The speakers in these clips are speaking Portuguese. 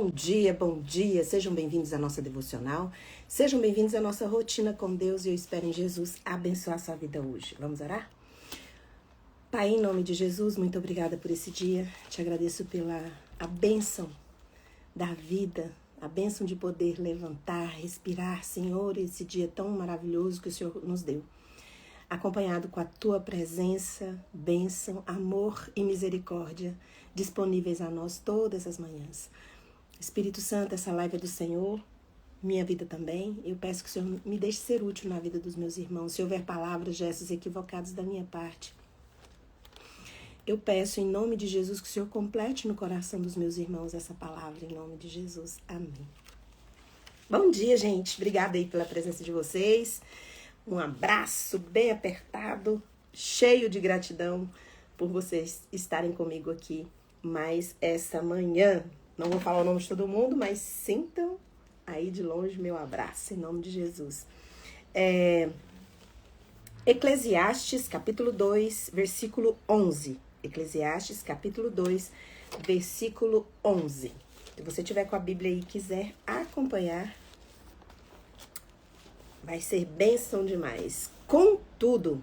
bom dia. Sejam bem-vindos à nossa devocional. Sejam bem-vindos à nossa rotina com Deus e eu espero em Jesus abençoar a sua vida hoje. Vamos orar? Pai, em nome de Jesus, muito obrigada por esse dia. Te agradeço pela a bênção da vida, a bênção de poder levantar, respirar, Senhor, esse dia tão maravilhoso que o Senhor nos deu. Acompanhado com a tua presença, bênção, amor e misericórdia, disponíveis a nós todas as manhãs. Espírito Santo, essa live é do Senhor, minha vida também. Eu peço que o Senhor me deixe ser útil na vida dos meus irmãos. Se houver palavras, gestos equivocados da minha parte, eu peço em nome de Jesus que o Senhor complete no coração dos meus irmãos essa palavra, em nome de Jesus. Amém. Bom dia, gente. Obrigada aí pela presença de vocês. Um abraço bem apertado, cheio de gratidão por vocês estarem comigo aqui mais essa manhã. Não vou falar o nome de todo mundo, mas sintam aí de longe meu abraço, em nome de Jesus. Eclesiastes, capítulo 2, versículo 11. Eclesiastes, capítulo 2, versículo 11. Se você tiver com a Bíblia aí e quiser acompanhar, vai ser bênção demais. Contudo,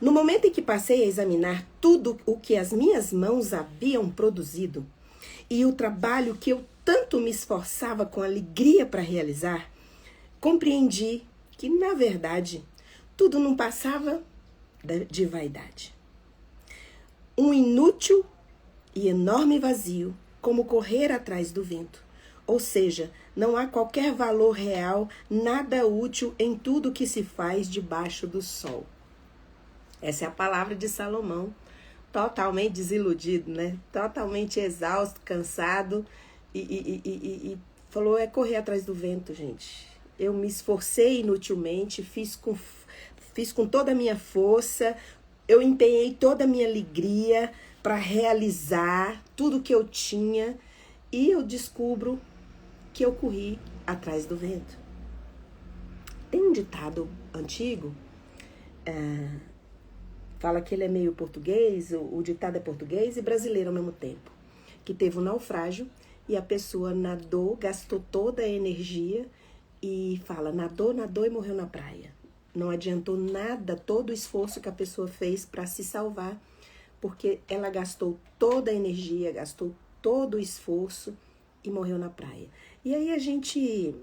no momento em que passei a examinar tudo o que as minhas mãos haviam produzido e o trabalho que eu tanto me esforçava com alegria para realizar, compreendi que, na verdade, tudo não passava de vaidade. Um inútil e enorme vazio, como correr atrás do vento. Ou seja, não há qualquer valor real, nada útil em tudo que se faz debaixo do sol. Essa é a palavra de Salomão, totalmente desiludido, né? Totalmente exausto, cansado e falou, correr atrás do vento, gente. Eu me esforcei inutilmente, fiz com toda a minha força, eu empenhei toda a minha alegria para realizar tudo que eu tinha e eu descubro que eu corri atrás do vento. Tem um ditado antigo, fala que ele é meio português, o ditado é português e brasileiro ao mesmo tempo, que teve um naufrágio e a pessoa nadou, gastou toda a energia e fala, nadou e morreu na praia. Não adiantou nada, todo o esforço que a pessoa fez para se salvar, porque ela gastou toda a energia, gastou todo o esforço e morreu na praia. E aí a gente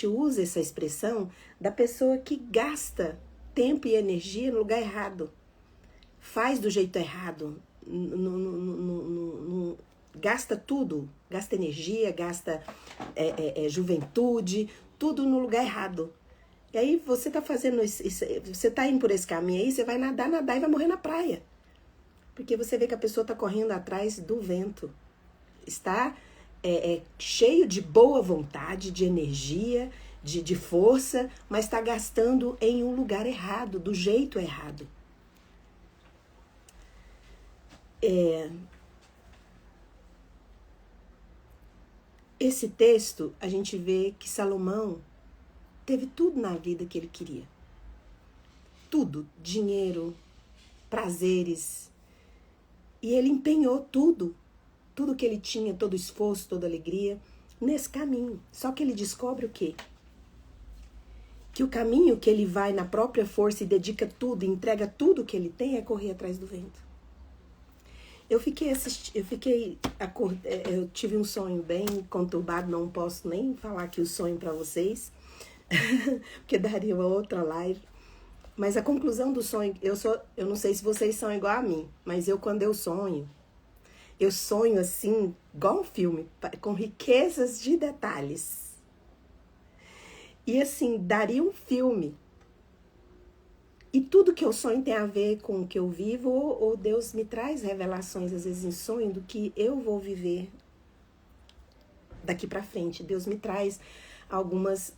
usa essa expressão da pessoa que gasta tempo e energia no lugar errado, faz do jeito errado, gasta tudo, gasta energia, gasta juventude, tudo no lugar errado. E aí você tá fazendo isso, você tá indo por esse caminho aí, você vai nadar e vai morrer na praia. Porque você vê que a pessoa tá correndo atrás do vento. Está cheio de boa vontade, de energia, de força, mas está gastando em um lugar errado, do jeito errado. Esse texto, a gente vê que Salomão teve tudo na vida que ele queria. Tudo, dinheiro, prazeres. E ele empenhou tudo que ele tinha, todo o esforço, toda a alegria, nesse caminho. Só que ele descobre o quê? Que o caminho que ele vai na própria força e dedica tudo, entrega tudo que ele tem, é correr atrás do vento. Eu tive um sonho bem conturbado, não posso nem falar aqui o sonho para vocês, porque daria uma outra live. Mas a conclusão do sonho, eu não sei se vocês são igual a mim, mas quando eu sonho assim, igual um filme, com riquezas de detalhes. E assim, daria um filme. E tudo que eu sonho tem a ver com o que eu vivo, ou Deus me traz revelações, às vezes em sonho, do que eu vou viver daqui para frente. Deus me traz algumas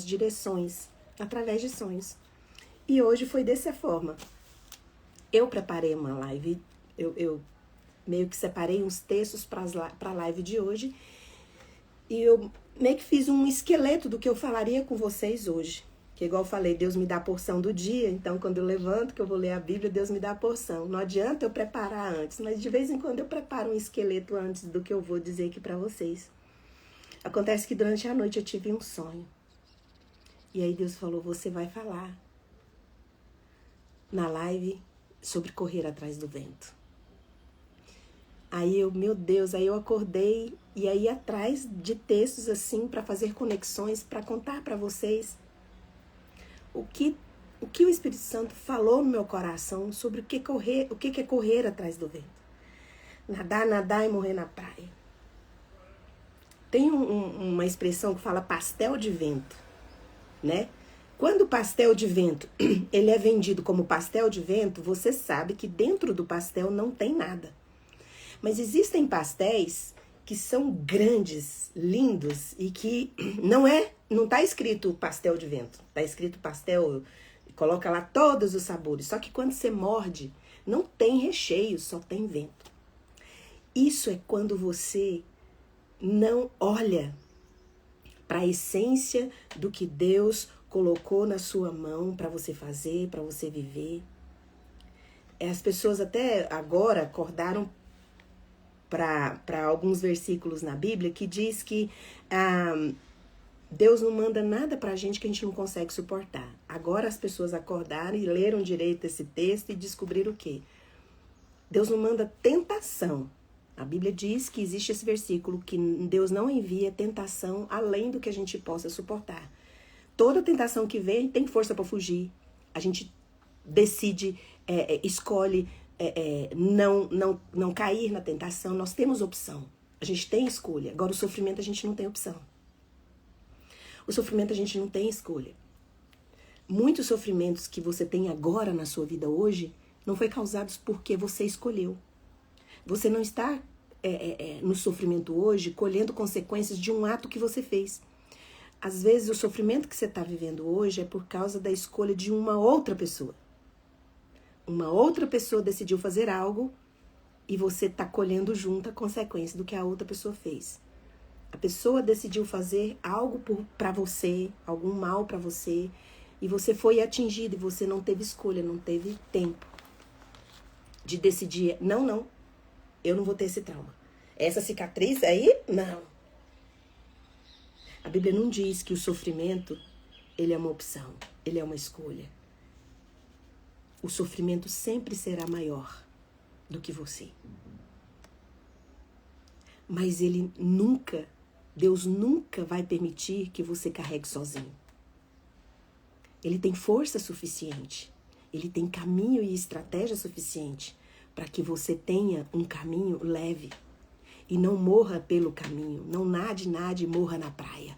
direções através de sonhos. E hoje foi dessa forma. Eu preparei uma live, eu meio que separei uns textos para a live de hoje. E eu meio que fiz um esqueleto do que eu falaria com vocês hoje. Que igual eu falei, Deus me dá a porção do dia, então quando eu levanto, que eu vou ler a Bíblia, Deus me dá a porção. Não adianta eu preparar antes, mas de vez em quando eu preparo um esqueleto antes do que eu vou dizer aqui para vocês. Acontece que durante a noite eu tive um sonho. E aí Deus falou, você vai falar na live sobre correr atrás do vento. Aí eu, meu Deus, aí eu acordei e aí atrás de textos assim para fazer conexões, para contar para vocês o que o Espírito Santo falou no meu coração sobre o que é correr atrás do vento. Nadar e morrer na praia. Tem uma expressão que fala pastel de vento, né? Quando o pastel de vento ele é vendido como pastel de vento, você sabe que dentro do pastel não tem nada. Mas existem pastéis que são grandes, lindos e que não tá escrito pastel de vento, tá escrito pastel, coloca lá todos os sabores, só que quando você morde, não tem recheio, só tem vento. Isso é quando você não olha para a essência do que Deus colocou na sua mão para você fazer, para você viver. As pessoas até agora acordaram para alguns versículos na Bíblia que diz que Deus não manda nada para a gente que a gente não consegue suportar. Agora as pessoas acordaram e leram direito esse texto e descobriram o quê? Deus não manda tentação. A Bíblia diz que existe esse versículo que Deus não envia tentação além do que a gente possa suportar. Toda tentação que vem tem força para fugir. A gente decide, escolhe não cair na tentação. Nós temos opção. A gente tem escolha. Agora o sofrimento a gente não tem opção. O sofrimento a gente não tem escolha. Muitos sofrimentos que você tem agora na sua vida hoje não foi causados porque você escolheu. Você não está no sofrimento hoje colhendo consequências de um ato que você fez. Às vezes o sofrimento que você está vivendo hoje é por causa da escolha de uma outra pessoa. Uma outra pessoa decidiu fazer algo e você está colhendo junto a consequência do que a outra pessoa fez. A pessoa decidiu fazer algo para você, algum mal para você, e você foi atingido e você não teve escolha, não teve tempo de decidir, não, eu não vou ter esse trauma. Essa cicatriz aí, não. A Bíblia não diz que o sofrimento, ele é uma opção, ele é uma escolha. O sofrimento sempre será maior do que você. Mas Deus nunca vai permitir que você carregue sozinho. Ele tem força suficiente, ele tem caminho e estratégia suficiente para que você tenha um caminho leve e não morra pelo caminho, não nade e morra na praia.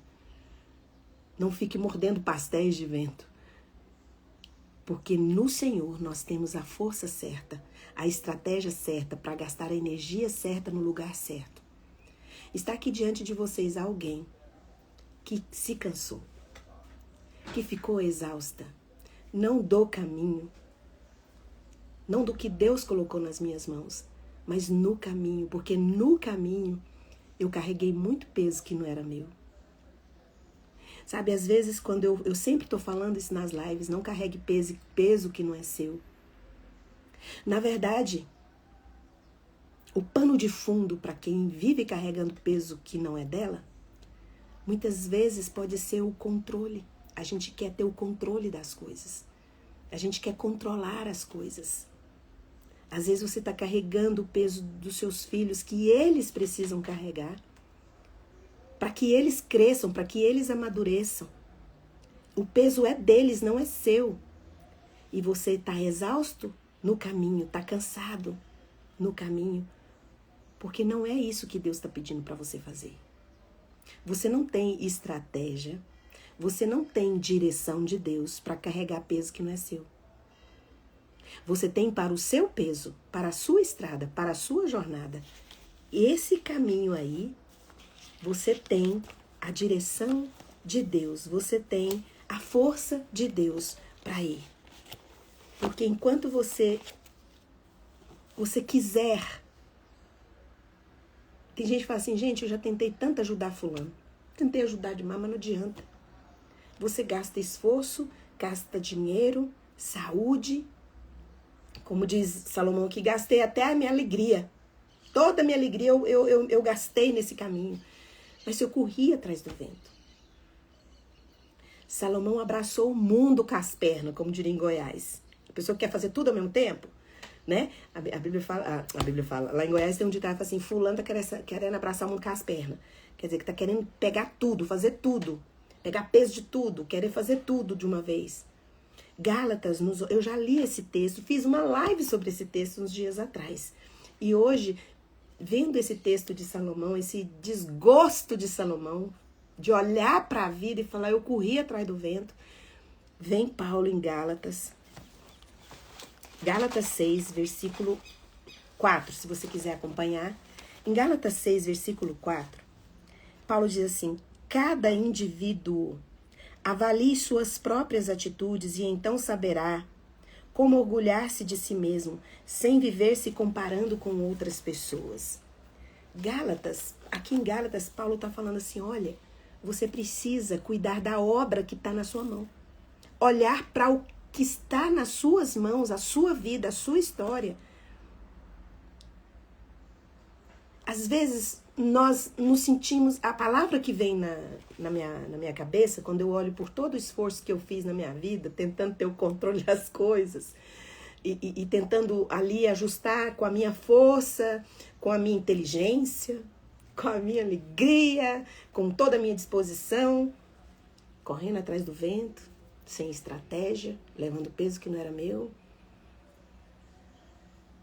Não fique mordendo pastéis de vento. Porque no Senhor nós temos a força certa, a estratégia certa para gastar a energia certa no lugar certo. Está aqui diante de vocês alguém que se cansou, que ficou exausta, não do caminho, não do que Deus colocou nas minhas mãos, mas no caminho, porque no caminho eu carreguei muito peso que não era meu. Sabe, às vezes quando eu sempre estou falando isso nas lives, não carregue peso que não é seu. Na verdade, o pano de fundo para quem vive carregando peso que não é dela, muitas vezes pode ser o controle. A gente quer ter o controle das coisas. A gente quer controlar as coisas. Às vezes você está carregando o peso dos seus filhos que eles precisam carregar, para que eles cresçam, para que eles amadureçam. O peso é deles, não é seu. E você está exausto no caminho, está cansado no caminho, porque não é isso que Deus está pedindo para você fazer. Você não tem estratégia, você não tem direção de Deus para carregar peso que não é seu. Você tem para o seu peso, para a sua estrada, para a sua jornada. Esse caminho aí, você tem a direção de Deus, você tem a força de Deus para ir. Porque enquanto você quiser... Tem gente que fala assim, gente, eu já tentei tanto ajudar fulano. Tentei ajudar demais, mas não adianta. você gasta esforço, gasta dinheiro, saúde. Como diz Salomão aqui, gastei até a minha alegria. Toda a minha alegria eu gastei nesse caminho. Mas eu corri atrás do vento. Salomão abraçou o mundo com as pernas, como diria em Goiás. A pessoa que quer fazer tudo ao mesmo tempo, né? A Bíblia fala, lá em Goiás tem um ditado assim, fulano tá querendo abraçar o mundo com as pernas. Quer dizer, que tá querendo pegar tudo, fazer tudo. Pegar peso de tudo, querer fazer tudo de uma vez. Gálatas, eu já li esse texto, fiz uma live sobre esse texto uns dias atrás. E hoje, vendo esse texto de Salomão, esse desgosto de Salomão, de olhar para a vida e falar, eu corri atrás do vento, vem Paulo em Gálatas. Gálatas 6, versículo 4, se você quiser acompanhar. Em Gálatas 6, versículo 4, Paulo diz assim, cada indivíduo avalie suas próprias atitudes e então saberá como orgulhar-se de si mesmo, sem viver se comparando com outras pessoas. Gálatas, aqui em Gálatas, Paulo está falando assim, olha, você precisa cuidar da obra que está na sua mão. Olhar para o que está nas suas mãos, a sua vida, a sua história. Às vezes, nós nos sentimos... A palavra que vem na minha cabeça, quando eu olho por todo o esforço que eu fiz na minha vida, tentando ter o controle das coisas, e tentando ali ajustar com a minha força, com a minha inteligência, com a minha alegria, com toda a minha disposição, correndo atrás do vento, sem estratégia, levando peso que não era meu.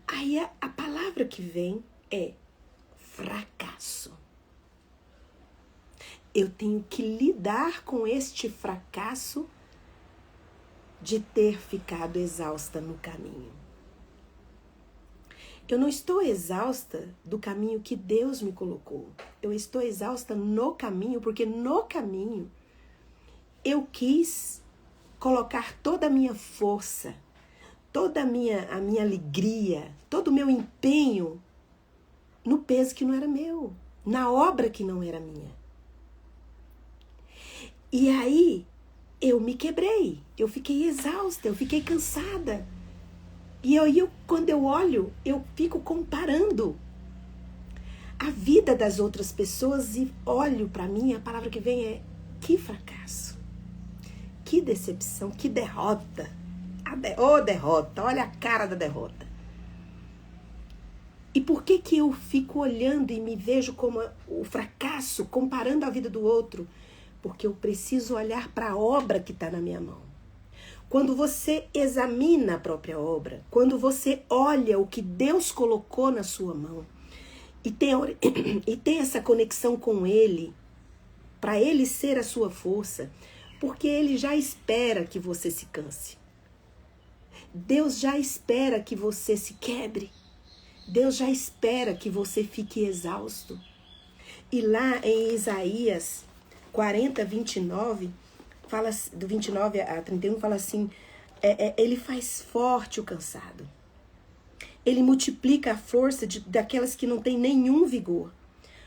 Aí a palavra que vem é fracasso. Eu tenho que lidar com este fracasso de ter ficado exausta no caminho. Eu não estou exausta do caminho que Deus me colocou. Eu estou exausta no caminho, porque no caminho eu quis colocar toda a minha força, toda a minha alegria, todo o meu empenho no peso que não era meu, na obra que não era minha. E aí eu me quebrei, eu fiquei exausta, eu fiquei cansada. E eu, quando eu olho, eu fico comparando a vida das outras pessoas e olho para mim, a palavra que vem é que fracasso, que decepção, que derrota. Derrota, olha a cara da derrota. E por que eu fico olhando e me vejo como o fracasso, comparando a vida do outro? Porque eu preciso olhar para a obra que está na minha mão. Quando você examina a própria obra, quando você olha o que Deus colocou na sua mão e tem essa conexão com Ele, para Ele ser a sua força, porque Ele já espera que você se canse. Deus já espera que você se quebre. Deus já espera que você fique exausto. E lá em Isaías 40, 29, fala, do 29 a 31, fala assim, ele faz forte o cansado. Ele multiplica a força daquelas que não têm nenhum vigor.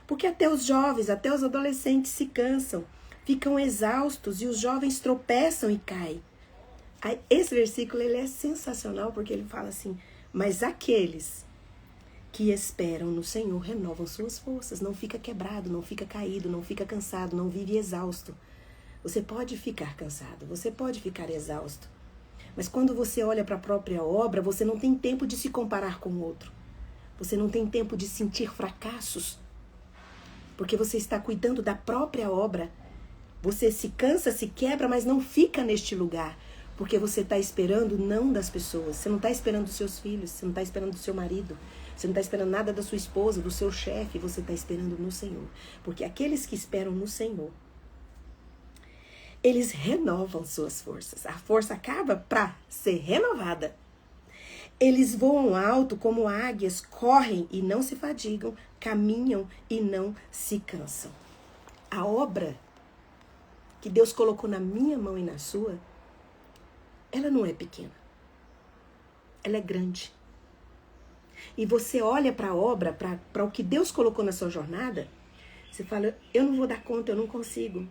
Porque até os jovens, até os adolescentes se cansam, ficam exaustos e os jovens tropeçam e caem. Aí, esse versículo ele é sensacional porque ele fala assim, mas aqueles que esperam no Senhor renovam suas forças, não fica quebrado, não fica caído, não fica cansado, não vive exausto. Você pode ficar cansado, você pode ficar exausto, mas quando você olha para a própria obra, você não tem tempo de se comparar com o outro. Você não tem tempo de sentir fracassos, porque você está cuidando da própria obra. Você se cansa, se quebra, mas não fica neste lugar, porque você está esperando não das pessoas, você não está esperando dos seus filhos, você não está esperando do seu marido, você não está esperando nada da sua esposa, do seu chefe, você está esperando no Senhor. Porque aqueles que esperam no Senhor, eles renovam suas forças. A força acaba para ser renovada. Eles voam alto como águias, correm e não se fadigam, caminham e não se cansam. A obra que Deus colocou na minha mão e na sua, ela não é pequena. Ela é grande. E você olha para a obra, para o que Deus colocou na sua jornada, você fala, eu não vou dar conta, eu não consigo.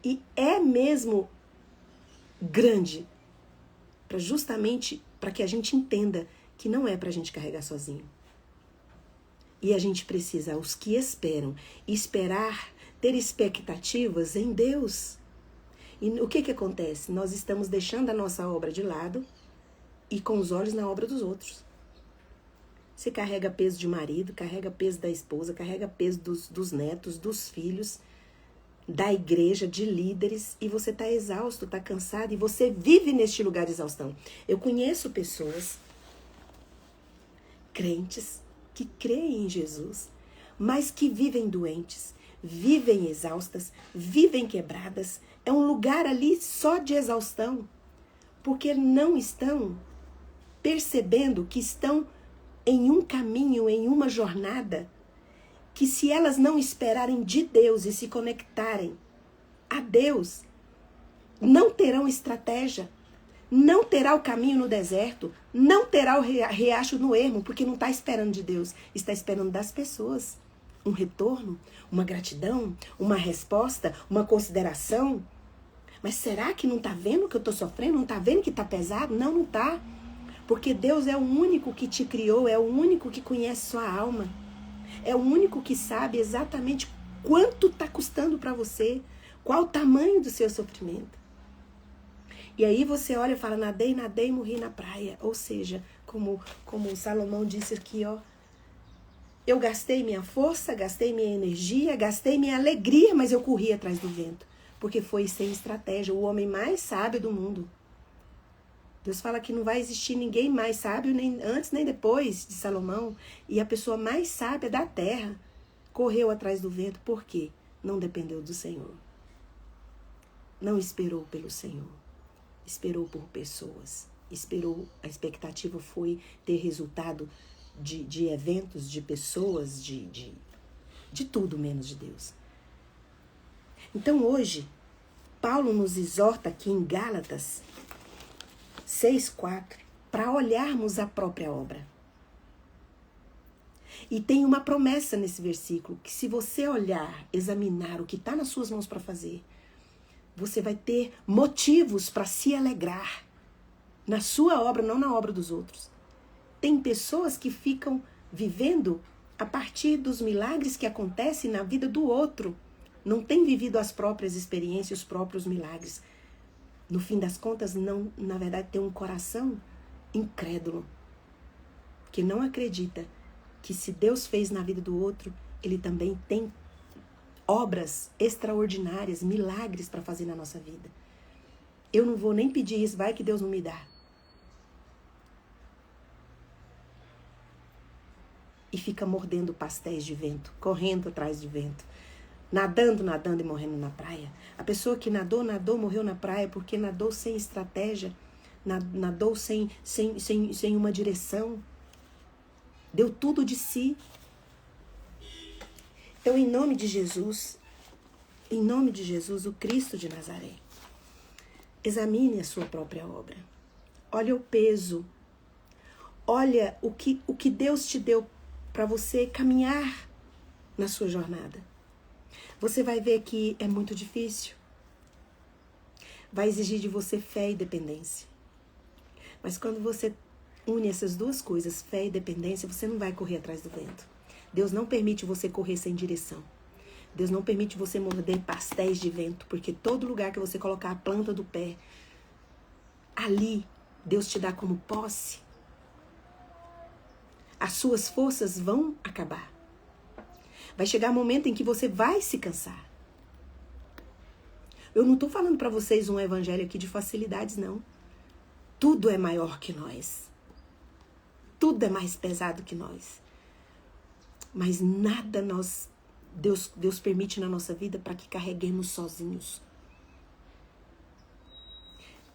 E é mesmo grande, justamente para que a gente entenda que não é para a gente carregar sozinho. E a gente precisa, os que esperam, esperar, ter expectativas em Deus. E o que acontece? Nós estamos deixando a nossa obra de lado e com os olhos na obra dos outros. Você carrega peso de marido, carrega peso da esposa, carrega peso dos netos, dos filhos, da igreja, de líderes, e você está exausto, está cansado, e você vive neste lugar de exaustão. Eu conheço pessoas, crentes, que creem em Jesus, mas que vivem doentes, vivem exaustas, vivem quebradas. É um lugar ali só de exaustão, porque não estão percebendo que estão em um caminho, em uma jornada, que se elas não esperarem de Deus e se conectarem a Deus, não terão estratégia, não terá o caminho no deserto, não terá o riacho no ermo, porque não está esperando de Deus, está esperando das pessoas. Um retorno, uma gratidão, uma resposta, uma consideração. Mas será que não está vendo que eu estou sofrendo? Não está vendo que está pesado? Não, não está. Porque Deus é o único que te criou, é o único que conhece sua alma. É o único que sabe exatamente quanto está custando para você, qual o tamanho do seu sofrimento. E aí você olha e fala, nadei e morri na praia. Ou seja, como Salomão disse aqui, ó, eu gastei minha força, gastei minha energia, gastei minha alegria, mas eu corri atrás do vento. Porque foi sem estratégia, o homem mais sábio do mundo. Deus fala que não vai existir ninguém mais sábio, nem antes nem depois de Salomão. E a pessoa mais sábia da terra correu atrás do vento. Por quê? Não dependeu do Senhor. Não esperou pelo Senhor. Esperou por pessoas. A expectativa foi ter resultado de eventos, de pessoas, de tudo menos de Deus. Então hoje, Paulo nos exorta aqui em Gálatas 6:4, para olharmos a própria obra. E tem uma promessa nesse versículo, que se você olhar, examinar o que está nas suas mãos para fazer, você vai ter motivos para se alegrar na sua obra, não na obra dos outros. Tem pessoas que ficam vivendo a partir dos milagres que acontecem na vida do outro. Não tem vivido as próprias experiências, os próprios milagres. No fim das contas, não, na verdade, tem um coração incrédulo, que não acredita que se Deus fez na vida do outro, Ele também tem obras extraordinárias, milagres para fazer na nossa vida. Eu não vou nem pedir isso, vai que Deus não me dá. E fica mordendo pastéis de vento, correndo atrás de vento. Nadando e morrendo na praia. A pessoa que nadou, morreu na praia porque nadou sem estratégia, nadou sem uma direção. Deu tudo de si. Então, em nome de Jesus, o Cristo de Nazaré, examine a sua própria obra. Olha o peso. Olha o que Deus te deu para você caminhar na sua jornada. Você vai ver que é muito difícil. Vai exigir de você fé e dependência. Mas quando você une essas duas coisas, fé e dependência, você não vai correr atrás do vento. Deus não permite você correr sem direção. Deus não permite você morder pastéis de vento, porque todo lugar que você colocar a planta do pé, ali Deus te dá como posse. As suas forças vão acabar. Vai chegar um momento em que você vai se cansar. Eu não estou falando para vocês um evangelho aqui de facilidades, não. Tudo é maior que nós. Tudo é mais pesado que nós. Mas nada Deus permite na nossa vida para que carreguemos sozinhos.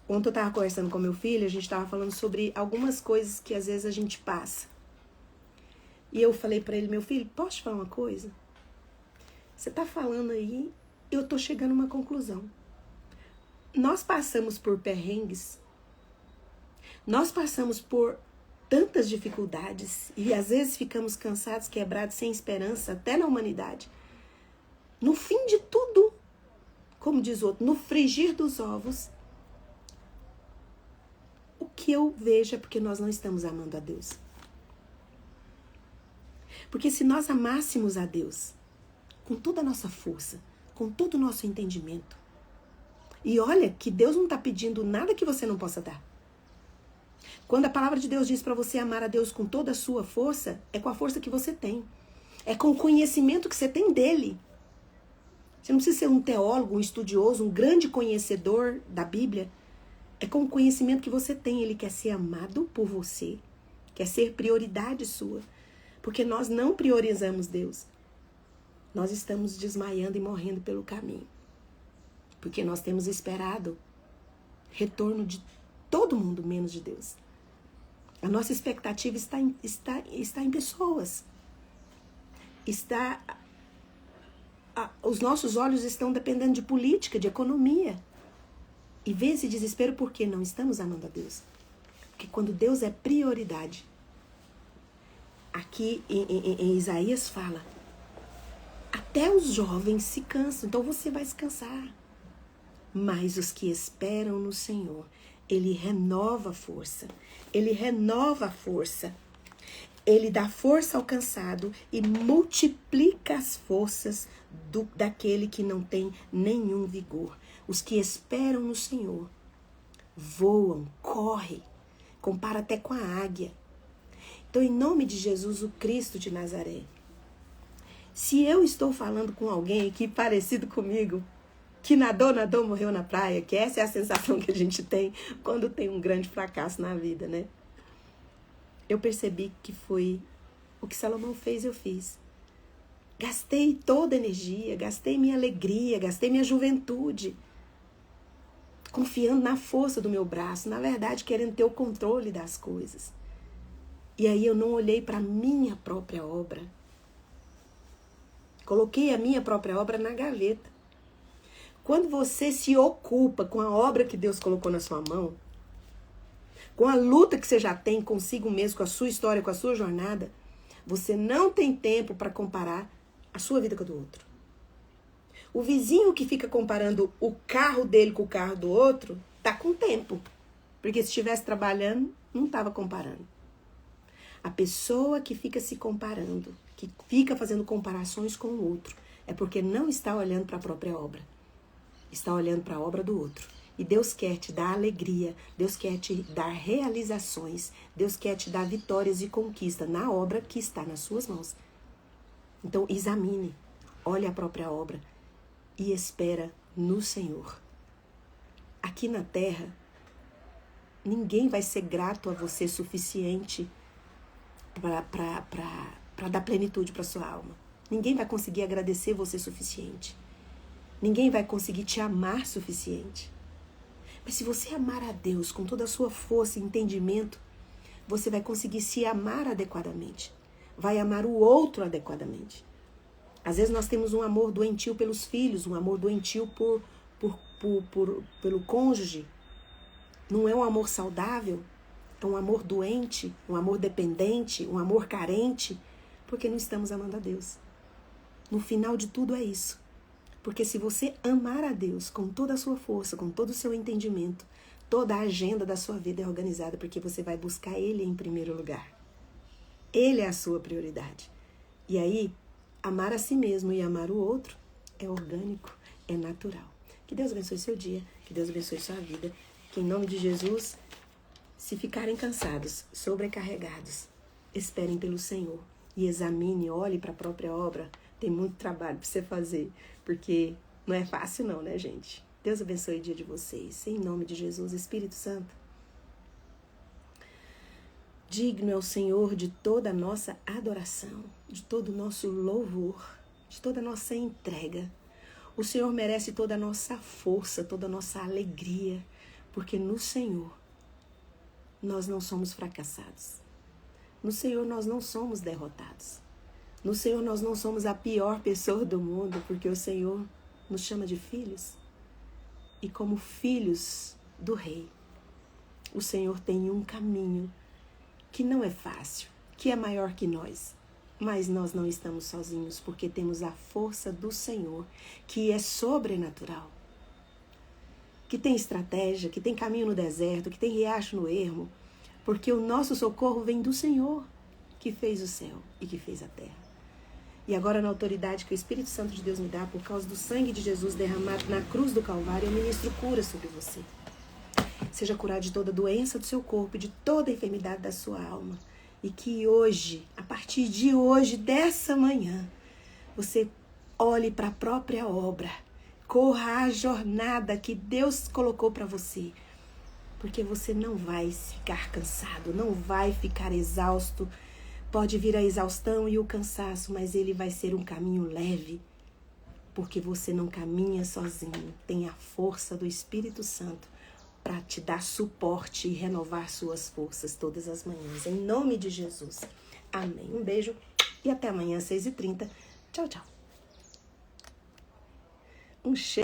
Ontem eu estava conversando com meu filho, a gente estava falando sobre algumas coisas que às vezes a gente passa. E eu falei para ele, meu filho, posso te falar uma coisa? Você está falando aí, eu estou chegando a uma conclusão. Nós passamos por perrengues, nós passamos por tantas dificuldades e às vezes ficamos cansados, quebrados, sem esperança, até na humanidade. No fim de tudo, como diz o outro, no frigir dos ovos, o que eu vejo é porque nós não estamos amando a Deus. Porque se nós amássemos a Deus com toda a nossa força, com todo o nosso entendimento, e olha que Deus não está pedindo nada que você não possa dar. Quando a palavra de Deus diz para você amar a Deus com toda a sua força, é com a força que você tem. É com o conhecimento que você tem dele. Você não precisa ser um teólogo, um estudioso, um grande conhecedor da Bíblia. É com o conhecimento que você tem. Ele quer ser amado por você. Quer ser prioridade sua. Porque nós não priorizamos Deus. Nós estamos desmaiando e morrendo pelo caminho. Porque nós temos esperado retorno de todo mundo, menos de Deus. A nossa expectativa está em pessoas. Os nossos olhos estão dependendo de política, de economia. E vê esse desespero porque não estamos amando a Deus. Porque quando Deus é prioridade, aqui em Isaías fala, até os jovens se cansam, então você vai se cansar. Mas os que esperam no Senhor, Ele renova a força. Ele renova a força. Ele dá força ao cansado e multiplica as forças daquele que não tem nenhum vigor. Os que esperam no Senhor voam, correm, compara até com a águia. Então, em nome de Jesus, o Cristo de Nazaré, se eu estou falando com alguém que parecido comigo, que nadou, morreu na praia, que essa é a sensação que a gente tem quando tem um grande fracasso na vida, né? Eu percebi que foi o que Salomão fez, eu fiz. Gastei toda a energia, gastei minha alegria, gastei minha juventude, confiando na força do meu braço, na verdade, querendo ter o controle das coisas. E aí eu não olhei para a minha própria obra. Coloquei a minha própria obra na gaveta. Quando você se ocupa com a obra que Deus colocou na sua mão, com a luta que você já tem consigo mesmo, com a sua história, com a sua jornada, você não tem tempo para comparar a sua vida com a do outro. O vizinho que fica comparando o carro dele com o carro do outro, tá com tempo. Porque se estivesse trabalhando, não estava comparando. A pessoa que fica se comparando, que fica fazendo comparações com o outro, é porque não está olhando para a própria obra. Está olhando para a obra do outro. E Deus quer te dar alegria, Deus quer te dar realizações, Deus quer te dar vitórias e conquista na obra que está nas suas mãos. Então, examine, olhe a própria obra e espera no Senhor. Aqui na terra, ninguém vai ser grato a você suficiente para dar plenitude para sua alma. Ninguém vai conseguir agradecer você suficiente. Ninguém vai conseguir te amar suficiente. Mas se você amar a Deus com toda a sua força e entendimento, você vai conseguir se amar adequadamente. Vai amar o outro adequadamente. Às vezes nós temos um amor doentio pelos filhos, um amor doentio pelo cônjuge. Não é um amor saudável, é um amor doente, um amor dependente, um amor carente, porque não estamos amando a Deus. No final de tudo é isso. Porque se você amar a Deus com toda a sua força, com todo o seu entendimento, toda a agenda da sua vida é organizada, porque você vai buscar Ele em primeiro lugar. Ele é a sua prioridade. E aí, amar a si mesmo e amar o outro é orgânico, é natural. Que Deus abençoe seu dia, que Deus abençoe sua vida. Que em nome de Jesus, se ficarem cansados, sobrecarregados, esperem pelo Senhor e examine, olhe para a própria obra. Tem muito trabalho para você fazer, porque não é fácil não, né, gente? Deus abençoe o dia de vocês. Em nome de Jesus, Espírito Santo. Digno é o Senhor de toda a nossa adoração, de todo o nosso louvor, de toda a nossa entrega. O Senhor merece toda a nossa força, toda a nossa alegria, porque no Senhor nós não somos fracassados. No Senhor nós não somos derrotados. No Senhor nós não somos a pior pessoa do mundo, porque o Senhor nos chama de filhos. E como filhos do Rei, o Senhor tem um caminho que não é fácil, que é maior que nós. Mas nós não estamos sozinhos, porque temos a força do Senhor, que é sobrenatural. que tem estratégia, que tem caminho no deserto, que tem riacho no ermo, porque o nosso socorro vem do Senhor, que fez o céu e que fez a terra. E agora, na autoridade que o Espírito Santo de Deus me dá, por causa do sangue de Jesus derramado na cruz do Calvário, eu ministro cura sobre você. Seja curado de toda doença do seu corpo, de toda enfermidade da sua alma. E que hoje, a partir de hoje, dessa manhã, você olhe para a própria obra. Corra a jornada que Deus colocou para você. Porque você não vai ficar cansado, não vai ficar exausto. Pode vir a exaustão e o cansaço, mas ele vai ser um caminho leve. Porque você não caminha sozinho. Tem a força do Espírito Santo para te dar suporte e renovar suas forças todas as manhãs. Em nome de Jesus. Amém. Um beijo e até amanhã, 6h30. Tchau, tchau. Um cheiro.